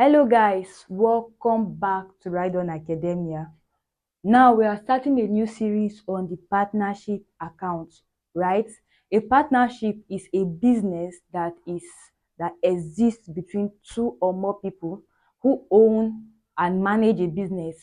Hello guys, welcome back to Ride On Academia. Now we are starting a new series on the partnership account, right? A partnership is a business that exists between two or more people who own and manage a business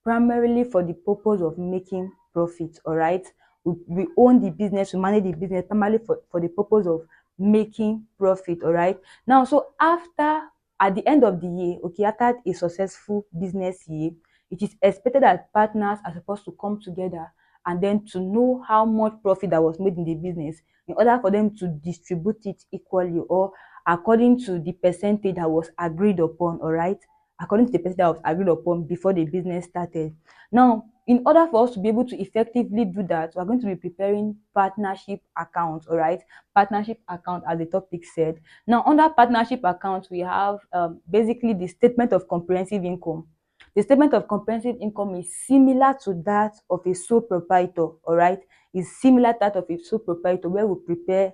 primarily for the purpose of making profit. All right, we own the business, we manage the business primarily for the purpose of making profit. All right, now so after at the end of the year, okay, after a successful business year, it is expected that partners are supposed to come together and then to know how much profit that was made in the business in order for them to distribute it equally or according to the percentage that was agreed upon. All right, according to the percentage that was agreed upon before the business started. Now, in order for us to be able to effectively do that, we are going to be preparing partnership accounts. All right, partnership account, as the topic said. Now, under partnership accounts, we have basically the statement of comprehensive income. The statement of comprehensive income is similar to that of a sole proprietor. All right, is similar to that of a sole proprietor, where we prepare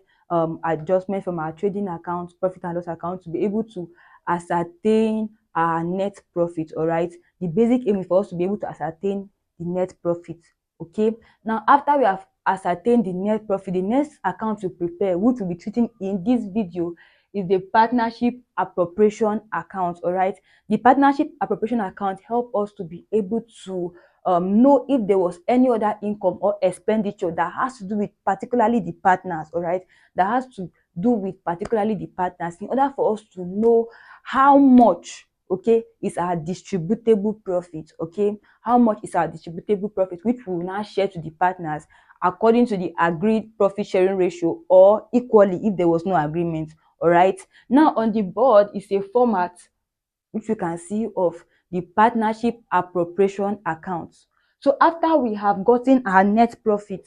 adjustment from our trading account, profit and loss account, to be able to ascertain our net profit. All right, the basic aim is for us to be able to ascertain the net profit. Okay, now after we have ascertained the net profit, the next account to prepare, which we'll be treating in this video, is the partnership appropriation account. All right, the partnership appropriation account help us to be able to know if there was any other income or expenditure that has to do with particularly the partners. All right, that has to do with particularly the partners, in order for us to know how much, okay, is our distributable profit. Okay, how much is our distributable profit, which we will now share to the partners according to the agreed profit sharing ratio, or equally if there was no agreement. All right, now on the board is a format which you can see of the partnership appropriation accounts. So after we have gotten our net profit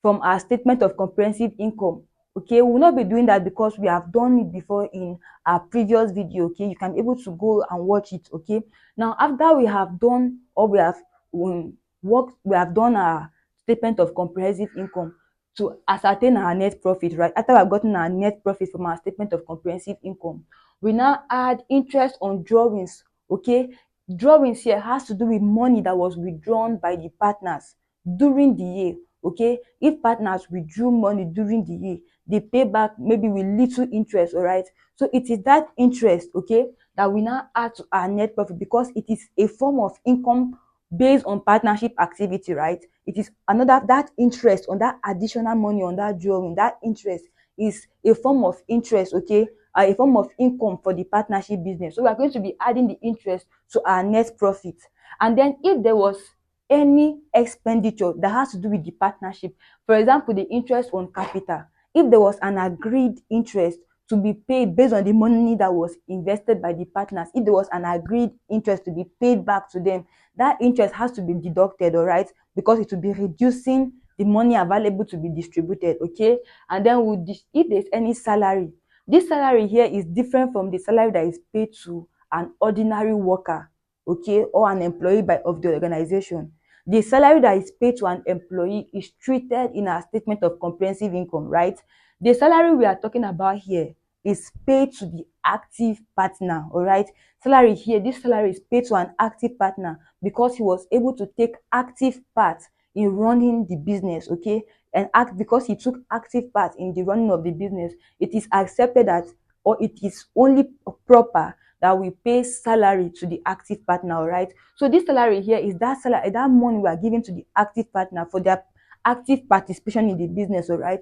from our statement of comprehensive income, okay, we will not be doing that because we have done it before in our previous video. Okay, you can be able to go and watch it. Okay, now after we have done, or we have we have done our statement of comprehensive income to ascertain our net profit, right? After we have gotten our net profit from our statement of comprehensive income, we now add interest on drawings. Okay, drawings here has to do with money that was withdrawn by the partners during the year. Okay, if partners withdrew money during the year, they pay back maybe with little interest. All right, so it is that interest, okay, that we now add to our net profit, because it is a form of income based on partnership activity, right? It is another, that interest on that additional money on that drawing, that interest is a form of interest, okay, a form of income for the partnership business. So we are going to be adding the interest to our net profit. And then if there was any expenditure that has to do with the partnership, for example, the interest on capital, if there was an agreed interest to be paid based on the money that was invested by the partners, if there was an agreed interest to be paid back to them, that interest has to be deducted. All right, because it will be reducing the money available to be distributed. Okay, and then if there's any salary, this salary here is different from the salary that is paid to an ordinary worker, okay, or an employee of the organization. The salary that is paid to an employee is treated in our statement of comprehensive income, right? The salary we are talking about here is paid to the active partner. All right, salary here, this salary is paid to an active partner because he was able to take active part in running the business. Okay, and because he took active part in the running of the business, it is accepted that, or it is only proper that we pay salary to the active partner. All right, so this salary here is that salary, that money we are giving to the active partner for their active participation in the business. All right,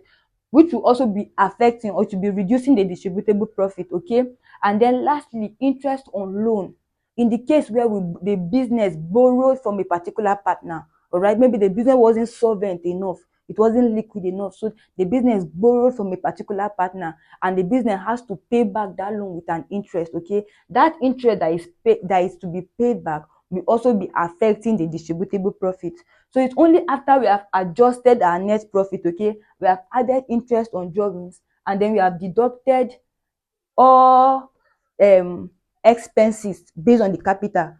which will also be affecting, or to be reducing, the distributable profit. Okay, and then lastly, interest on loan. In the case where the business borrowed from a particular partner, all right, maybe the business wasn't solvent enough, it wasn't liquid enough, so the business borrowed from a particular partner, and the business has to pay back that loan with an interest. Okay, that interest that is to be paid back will also be affecting the distributable profit. So it's only after we have adjusted our net profit, okay, we have added interest on drawings, and then we have deducted all expenses based on the capital,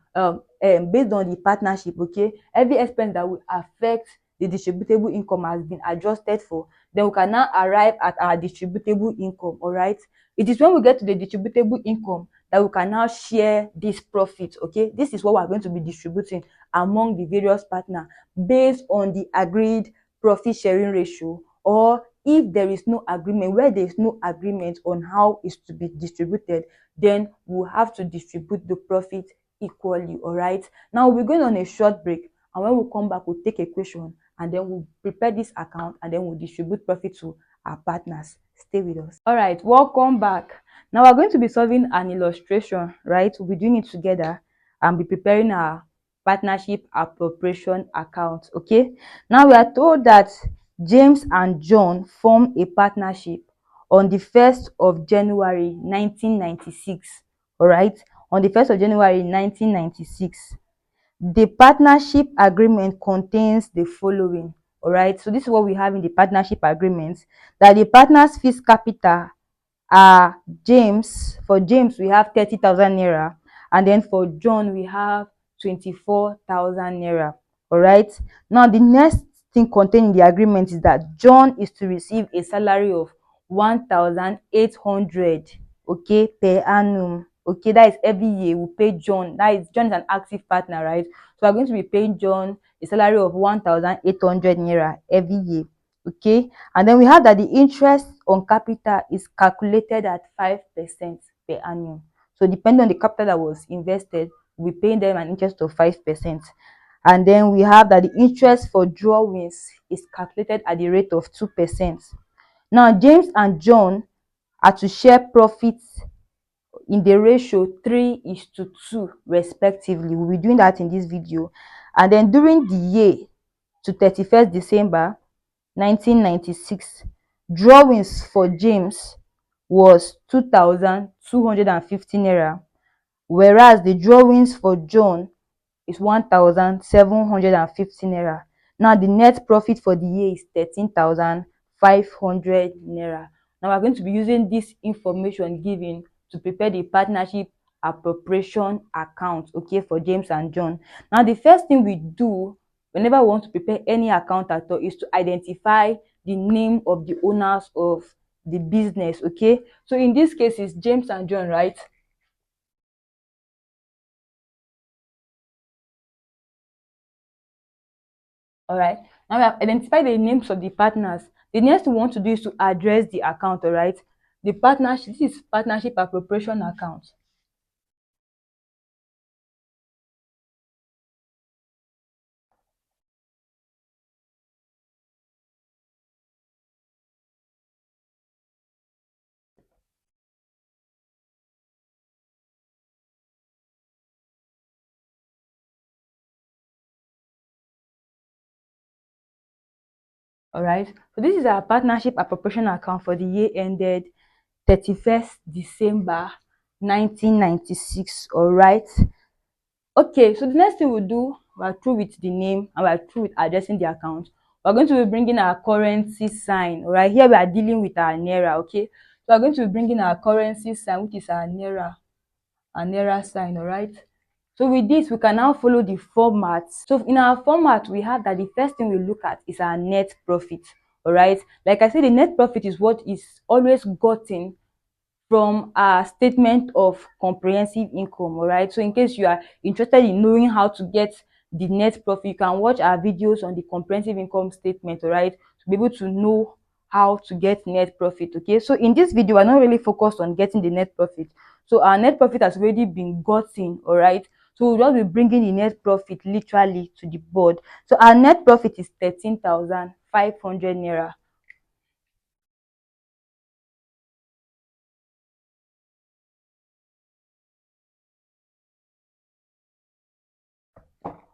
based on the partnership. Okay, every expense that will affect the distributable income has been adjusted for. Then we can now arrive at our distributable income. All right, it is when we get to the distributable income that we can now share this profit. Okay, this is what we're going to be distributing among the various partners based on the agreed profit sharing ratio, or if there is no agreement, where there is no agreement on how it's to be distributed, then we'll have to distribute the profit equally. All right, now we're going on a short break, and when we come back, we'll take a question, and then we'll prepare this account, and then we'll distribute profit to our partners. Stay with us. All right, welcome back. Now we're going to be solving an illustration, right? We'll be doing it together and be preparing our partnership appropriation account. Okay, now we are told that James and John formed a partnership on the 1st of January 1996. All right, on the 1st of January 1996. The partnership agreement contains the following. All right, so this is what we have in the partnership agreement: that the partners' fixed capital James, for James we have 30,000 naira, and then for John we have 24,000 naira. All right, now the next thing contained in the agreement is that John is to receive a salary of 1,800, okay, per annum. Okay, that is every year we pay John. That is, John is an active partner, right? So we're going to be paying John a salary of 1,800 naira every year. Okay, and then we have that the interest on capital is calculated at 5% per annum. So depending on the capital that was invested, we pay them an interest of 5%. And then we have that the interest for drawings is calculated at the rate of 2%. Now James and John are to share profits in the ratio 3:2 respectively. We'll be doing that in this video. And then during the year to 31st December 1996, drawings for James was 2,250 naira, whereas the drawings for John is 1,750 naira. Now the net profit for the year is 13,500 naira. Now we're going to be using this information given to prepare the partnership appropriation account, okay, for James and John. Now the first thing we do whenever we want to prepare any account at all is to identify the name of the owners of the business. Okay, so in this case it's James and John, right? All right, now we have identified the names of the partners. The next thing we want to do is to address the account. All right, the partnership, this is partnership appropriation account. All right, so this is our partnership appropriation account for the year ended 31st December 1996. All right, okay, so the next thing we'll do, we're through with the name and we're through with addressing the account. We're going to be bringing our currency sign. All right, here we are dealing with our naira. Okay, so we're going to be bringing our currency sign, which is our naira sign. All right, so with this we can now follow the format. So in our format we have that the first thing we look at is our net profit. All right, like I said, the net profit is what is always gotten from our statement of comprehensive income. All right, so in case you are interested in knowing how to get the net profit, you can watch our videos on the comprehensive income statement. All right, to be able to know how to get net profit. Okay, so in this video we're not really focused on getting the net profit. So our net profit has already been gotten. All right, so we'll just be bringing the net profit literally to the board. So our net profit is 13,500 naira.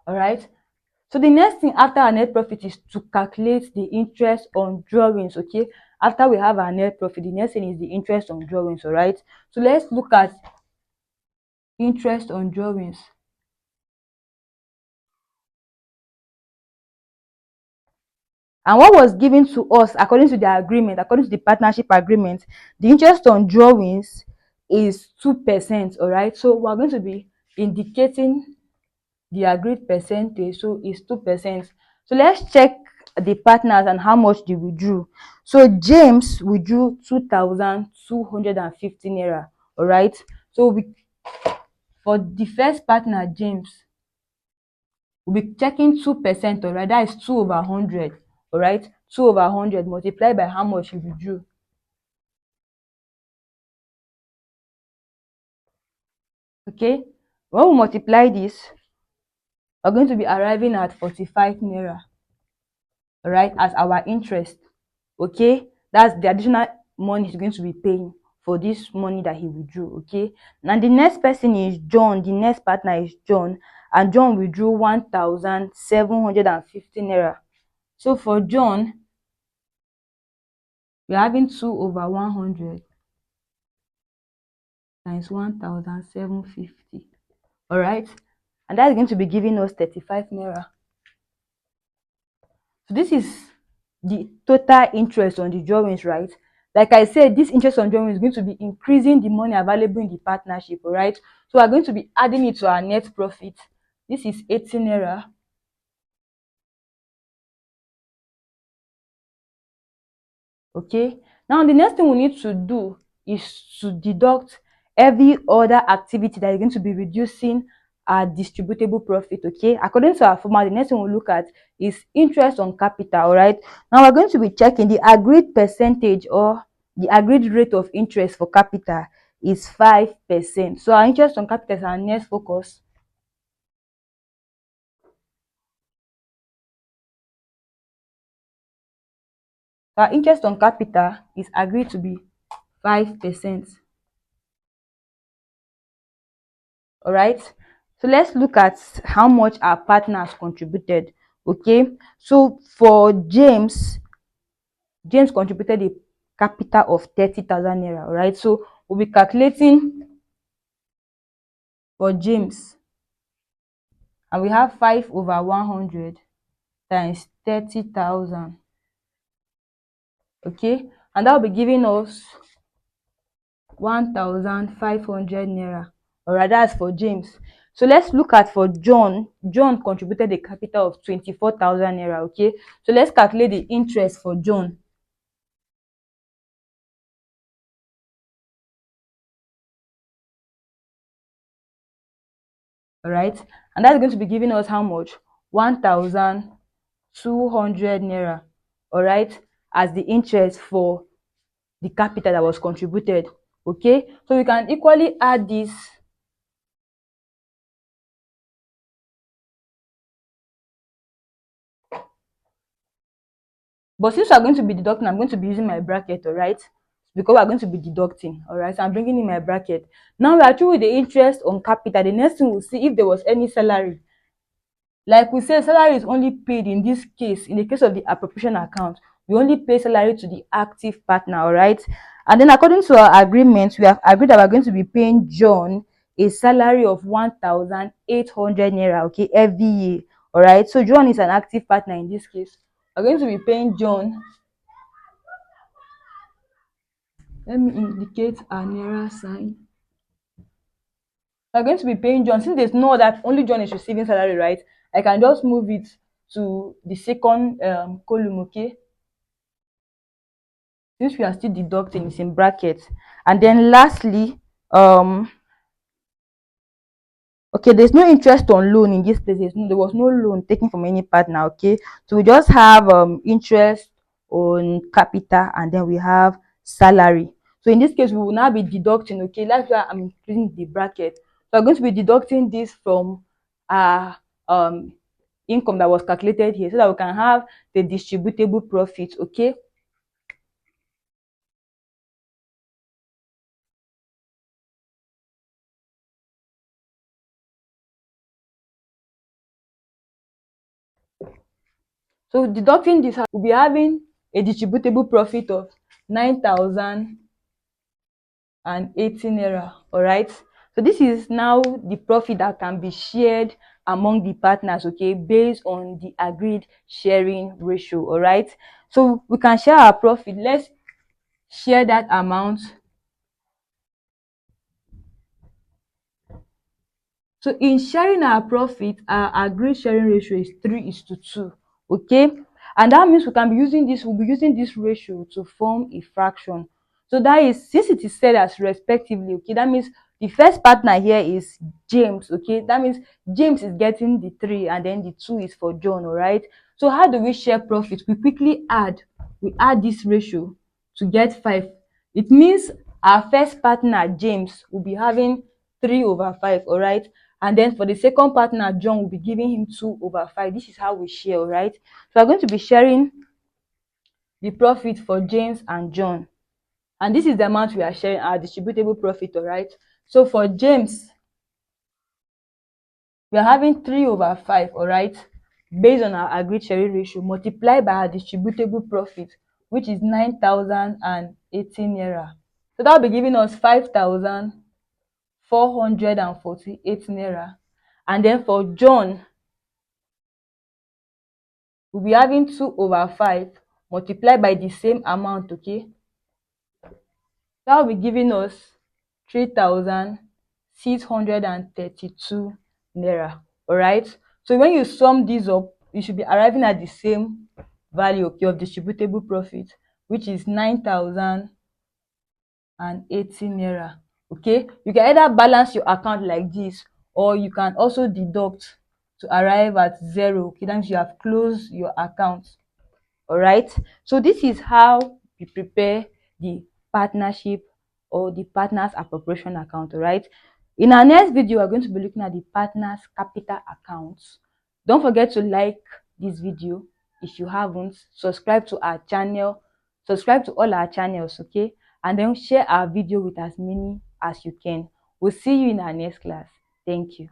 All right, so the next thing after our net profit is to calculate the interest on drawings. Okay, after we have our net profit, the next thing is the interest on drawings. All right, so let's look at interest on drawings. And what was given to us according to the agreement, according to the partnership agreement, the interest on drawings is 2%. All right, so we're going to be indicating the agreed percentage, so it's 2%. So let's check the partners and how much they withdrew. So James withdrew 2,250 naira. All right, so For the first partner, James, we'll be checking 2%, all right? That is 2 over 100, all right? 2 over 100 multiplied by how much you withdrew. Okay? When we multiply this, we're going to be arriving at 45 naira, all right, as our interest. Okay? That's the additional money he's going to be paying for this money that he withdrew. Okay? Now the next person is John. The next partner is John, and John withdrew 1,750 naira. So for John, we're having 2 over 100 times 1,750. All right? And that's going to be giving us 35 naira. So this is the total interest on the drawings, right? Like I said, this interest on drawing is going to be increasing the money available in the partnership, all right? So we're going to be adding it to our net profit. This is 18 naira. Okay, now the next thing we need to do is to deduct every other activity that is going to be reducing our distributable profit. Okay, according to our formula, the next thing we'll look at is interest on capital. All right, now we're going to be checking the agreed percentage, or the agreed rate of interest for capital is 5%. So our interest on capital is our next focus. Our interest on capital is agreed to be 5%. All right, so let's look at how much our partners contributed. Okay, so for James contributed a capital of 30,000 naira. All right, so we'll be calculating for James, and we have 5 over 100 times 30,000. Okay, and that will be giving us 1,500 naira. All right, that's for James. So let's look at for John. John contributed a capital of 24,000 naira. Okay, so let's calculate the interest for John. All right, and that's going to be giving us how much? 1,200 naira. All right, as the interest for the capital that was contributed. Okay, so we can equally add this. But since we're going to be deducting, I'm going to be using my bracket, all right? Because we're going to be deducting, all right? So I'm bringing in my bracket. Now we are through with the interest on capital. The next thing we'll see if there was any salary. Like we said, salary is only paid in this case, in the case of the appropriation account, we only pay salary to the active partner, all right? And then according to our agreement, we have agreed that we're going to be paying John a salary of 1,800 naira, okay, every year, all right? So John is an active partner in this case. We're going to be paying John. Let me indicate a naira sign. We're going to be paying John. Since there's no that only John is receiving salary, right? I can just move it to the second column, okay? Since we are still deducting, it's in brackets. And then lastly, okay, there's no interest on loan in this place. There was no loan taken from any partner. Okay, so we just have interest on capital, and then we have salary. So in this case, we will now be deducting. Okay, that's why I'm including the bracket. So I'm going to be deducting this from our income that was calculated here, so that we can have the distributable profit. Okay. So deducting this, we'll be having a distributable profit of 9,080 naira. All right. So this is now the profit that can be shared among the partners, okay, based on the agreed sharing ratio. All right. So we can share our profit. Let's share that amount. So in sharing our profit, our agreed sharing ratio is 3:2. Okay, and that means we can be using this. We'll be using this ratio to form a fraction. So that is, since it is said as respectively, okay, that means The first partner here is James. Okay, that means James is getting the 3 and then the 2 is for John. All right, so how do we share profit? We quickly add, we add this ratio to get 5. It means our first partner James will be having 3/5. All right, and then for the second partner John will be giving him 2/5. This is how we share. All right, so we're going to be sharing the profit for James and John, and this is the amount we are sharing, our distributable profit. All right, so for James we are having 3/5. All right, based on our agreed sharing ratio multiplied by our distributable profit, which is 9,018 naira. So that will be giving us 5,448 naira. And then for John, we'll be having 2/5 multiplied by the same amount. Okay, that will be giving us 3,632 naira. All right, so when you sum these up, you should be arriving at the same value, okay, of distributable profit, which is 9,018 naira. Okay, you can either balance your account like this, or you can also deduct to arrive at 0. Okay, that means you have closed your account. All right, so this is how we prepare the partnership or the partners appropriation account. All right, in our next video we're going to be looking at the partners capital accounts. Don't forget to like this video. If you haven't, subscribe to our channel, subscribe to all our channels, okay, and then share our video with as many as you can. We'll see you in our next class. Thank you.